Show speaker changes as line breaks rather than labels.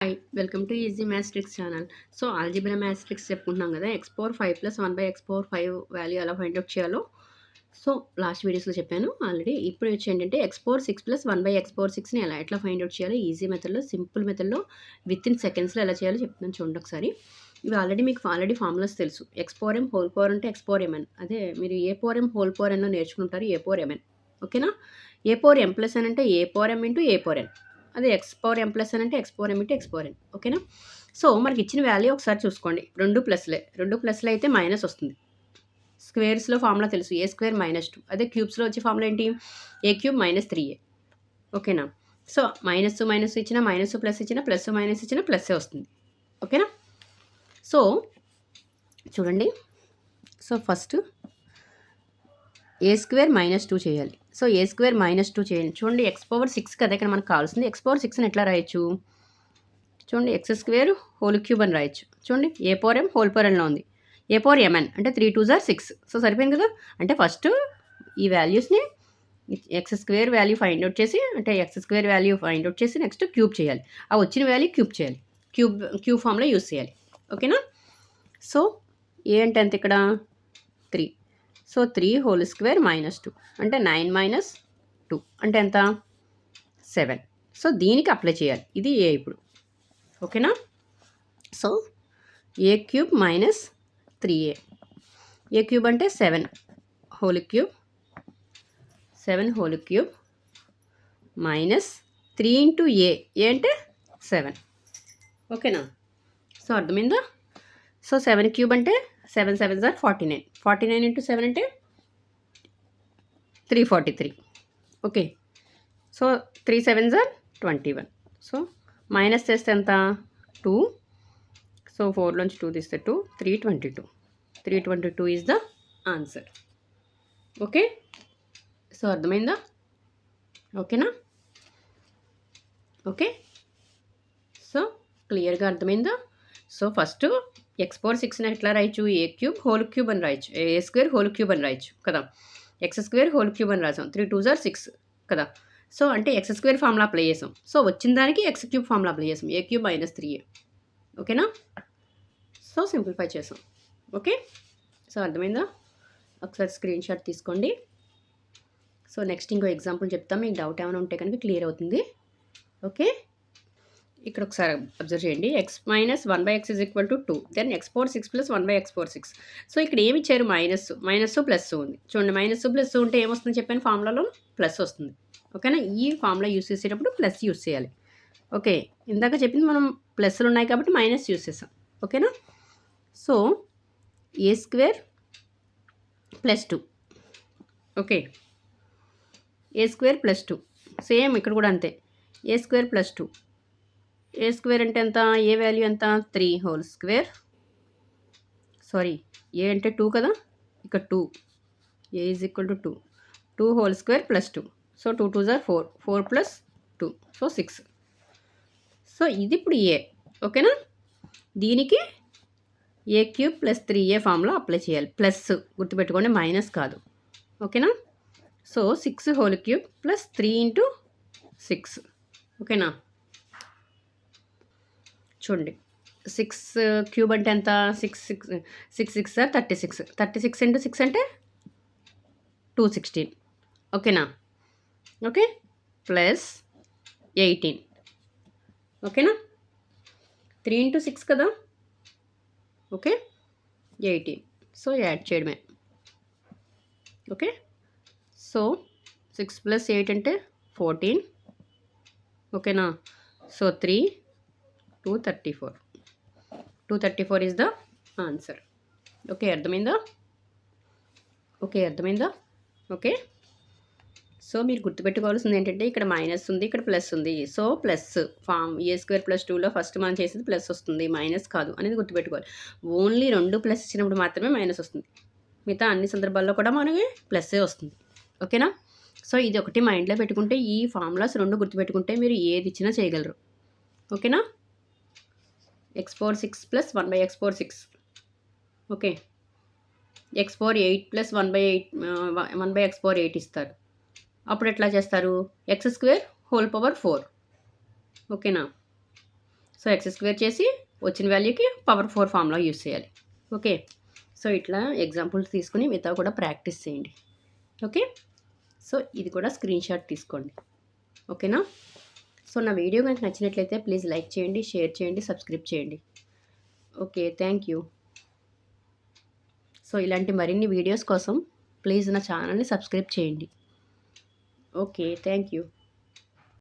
Hi welcome to easy maths tricks channel. So algebra maths tricks చెప్పుకుంటున్నాం కదా. X power 5 plus 1 by x power 5 value ఎలా find out చేయాలో so last వీడియోస్లో చెప్పాను already. ఇప్పుడు వచ్చి ఏంటంటే x power 6 plus 1 by x power 6ని ఎట్లా ఫైండ్ అవుట్ చేయాలో ఈజీ మెథడ్లో, సింపుల్ మెథడ్లో, విత్ ఇన్ సెకండ్స్లో ఎలా చేయాలో చెప్తున్నాను చూడండి ఒకసారి. ఇవి ఆల్రెడీ మీకు ఫార్ములాస్ తెలుసు. ఎక్స్ పవర్ ఎం హోల్ పవర్ అంటే ఎక్స్ పవర్ ఎంఎన్, అదే మీరు ఏ పవర్ ఎం హోల్ పవర్ ఎన్నో నేర్చుకుంటారు, ఏ పవర్ ఎంఎన్. ఓకేనా. ఏ పవర్ ఎం ప్లస్ ఎన్ అంటే ఏ పవర్ ఎం ఇంటూ ఏ పవర్ ఎన్, అదే ఎక్స్ పవర్ ఎం ప్లస్ ఎన్ అంటే ఎక్స్ పవర్ ఎం ఇంటూ ఎక్స్ పవర్ ఎన్. ఓకేనా. సో మనకి ఇచ్చిన వాల్యూ ఒకసారి చూసుకోండి. రెండు ప్లస్లే అయితే మైనస్ వస్తుంది. స్క్వేర్స్లో ఫార్ములా తెలుసు, ఏ స్క్వేర్ -2. అదే క్యూబ్స్లో వచ్చే ఫార్ములా ఏంటి, ఏ క్యూబ్ -3a. ఓకేనా. సో మైనస్ ఇచ్చిన మైనస్ ప్లస్ ఇచ్చిన ప్లస్ మైనస్ ఇచ్చిన ప్లస్సే వస్తుంది. ఓకేనా. సో చూడండి, సో ఫస్ట్ ఏ స్క్వేర్ -2 చేయాలి. సో ఏ స్క్వేర్ -2 చేయండి. చూడండి, ఎక్స్ పవర్ 6 కదా ఇక్కడ మనకు కావాల్సింది. ఎక్స్ పవర్ 6ని ఎట్లా రాయొచ్చు చూడండి, ఎక్స్ స్క్వేర్ హోల్ క్యూబ్ అని రాయొచ్చు. చూడండి, ఏ పవర్ ఎం హోల్ పవర్ ఎన్లో ఉంది, ఏ పవర్ ఎంఎన్ అంటే 3 2 6. సో సరిపోయింది కదా. అంటే ఫస్ట్ ఈ వాల్యూస్ని x square value find out చేసి, అంటే x square value find out చేసి నెక్స్ట్ క్యూబ్ చేయాలి. ఆ వచ్చిన వాల్యూ క్యూబ్ చేయాలి, క్యూబ్ ఫామ్లో యూస్ చేయాలి. ఓకేనా. సో ఏ అంటే ఎంత ఇక్కడ 3. సో 3 హోల్ స్క్వేర్ -2 అంటే 9 - 2 అంటే ఎంత 7. సో దీనికి అప్లై చేయాలి, ఇది ఏ ఇప్పుడు. ఓకేనా. So a cube -3a, a cube అంటే 7 whole cube, 7 whole cube -3 into a అంటే 7. ఓకేనా. సో అర్థమైందా. సో 7 క్యూబ్ అంటే 7 7 = 49, 49 ఇంటూ 7 అంటే 343. ఓకే. సో 3 7 = 21. సో మైనస్ చేస్తే ఎంత 2. సో 4లోంచి 2 తీస్తే 2, 322. 322 is the answer. Okay. So అర్థమైందా. ఓకేనా. ఓకే. సో క్లియర్గా అర్థమైందా. సో ఫస్ట్ ఎక్స్ పవర్ 6ని ఎట్లా రాయొచ్చు, ఏ క్యూబ్ హోల్ క్యూబ్ అని రాయొచ్చు, ఏ స్క్వేర్ హోల్ క్యూబ్ అని రాయొచ్చు కదా. ఎక్స్ స్క్వేర్ హోల్ క్యూబ్ అని రాసాం, 3 2 = 6 కదా. సో అంటే ఎక్స్ స్క్వేర్ ఫార్ములా అప్లై చేసాం. సో వచ్చిన దానికి ఎక్స్ క్యూబ్ ఫార్ములా అప్లై చేసాం, ఏ క్యూబ్ -3a. ఓకేనా. సో సింప్లిఫై చేసాం. ఓకే. సో అర్థమైందా. ఒకసారి స్క్రీన్ షాట్ తీసుకోండి. సో నెక్స్ట్ ఇంకో ఎగ్జాంపుల్ చెప్తాం, మీకు డౌట్ ఏమైనా ఉంటే కనుక క్లియర్ అవుతుంది. ఓకే. ఇక్కడ ఒకసారి అబ్జర్వ్ చేయండి. x - 1 by x = 2, then x power 6 plus 1 by x power 6. So ఇక్కడ ఏమి ఇచ్చారు, మైనస్ ప్లస్ ఉంది. చూడండి, మైనస్ ప్లస్ ఉంటే ఏమొస్తుంది చెప్పాను, ఫార్ములాలో ప్లస్ వస్తుంది. ఓకేనా. ఈ ఫార్ములా యూస్ చేసేటప్పుడు ప్లస్ యూస్ చేయాలి. ఓకే. ఇందాక చెప్పింది మనం ప్లస్లు ఉన్నాయి కాబట్టి మైనస్ యూస్ చేసాం. ఓకేనా. సో ఏ స్క్వేర్ +2. ఓకే. ఏ స్క్వేర్ +2 సేమ్ ఇక్కడ కూడా అంతే. ఏ స్క్వేర్ +2, ఏ స్క్వేర్ అంటే ఎంత, ఏ వాల్యూ ఎంత 3 హోల్ స్క్వేర్, సారీ ఏ అంటే 2 కదా, ఇక్కడ 2, a is equal to 2, 2 whole square +2. So 2 2 = 4, 4 + 2 so 6. So ఇది ఇప్పుడు ఏ. ఓకేనా. దీనికి ఏ క్యూబ్ +3a ఫామ్లో అప్లై చేయాలి. ప్లస్ గుర్తుపెట్టుకోండి, మైనస్ కాదు. ఓకేనా. So 6 whole cube +3 into 6. ఓకేనా. చూడండి, 6 క్యూబ్ అంటే ఎంత, 6 6 = 36, 36 ఇంటూ 6 అంటే 216. ఓకేనా. ఓకే. ప్లస్ 18. ఓకేనా. 3 ఇంటూ 6 కదా. ఓకే. 18. సో యాడ్ చేయడమే. ఓకే. సో 6 + 8 అంటే 14. ఓకేనా. So 3 234. 234 is the answer. Okay. అర్థమైందా. ఓకే. సో మీరు గుర్తుపెట్టుకోవాల్సింది ఏంటంటే, ఇక్కడ మైనస్ ఉంది, ఇక్కడ ప్లస్ ఉంది. సో ప్లస్ ఫామ్ ఏ స్క్వేర్ +2లో ఫస్ట్ మనం చేసేది ప్లస్ వస్తుంది, మైనస్ కాదు అనేది గుర్తుపెట్టుకోవాలి. ఓన్లీ 2 ప్లస్ ఇచ్చినప్పుడు మాత్రమే మైనస్ వస్తుంది, మిగతా అన్ని సందర్భాల్లో కూడా మనకి ప్లస్సే వస్తుంది. ఓకేనా. సో ఇది ఒకటి మైండ్లో పెట్టుకుంటే, ఈ ఫార్ములాస్ 2 గుర్తుపెట్టుకుంటే మీరు ఏది ఇచ్చినా చేయగలరు. ఓకేనా. X power 6 plus 1 by x power 6. Okay. X power 8 plus 1 by x power 8 ఇస్తారు. అప్పుడు ఎట్లా చేస్తారు, ఎక్స్ స్క్వేర్ హోల్ పవర్ 4. ఓకేనా. సో ఎక్స్ స్క్వేర్ చేసి వచ్చిన వాల్యూకి పవర్ 4 ఫార్ములా యూజ్ చేయాలి. ఓకే. సో ఇట్లా ఎగ్జాంపుల్స్ తీసుకొని మిగతా కూడా ప్రాక్టీస్ చేయండి. ఓకే. సో ఇది కూడా స్క్రీన్‌షాట్ తీసుకోండి. ఓకేనా? సో నా వీడియో గనుక నచ్చినట్లయితే ప్లీజ్ లైక్ చేయండి, షేర్ చేయండి, సబ్స్క్రైబ్ చేయండి. ఓకే. Thank you. సో ఇలాంటి మరిన్ని వీడియోస్ కోసం ప్లీజ్ నా ఛానల్‌ని సబ్స్క్రైబ్ చేయండి. ఓకే. Thank you.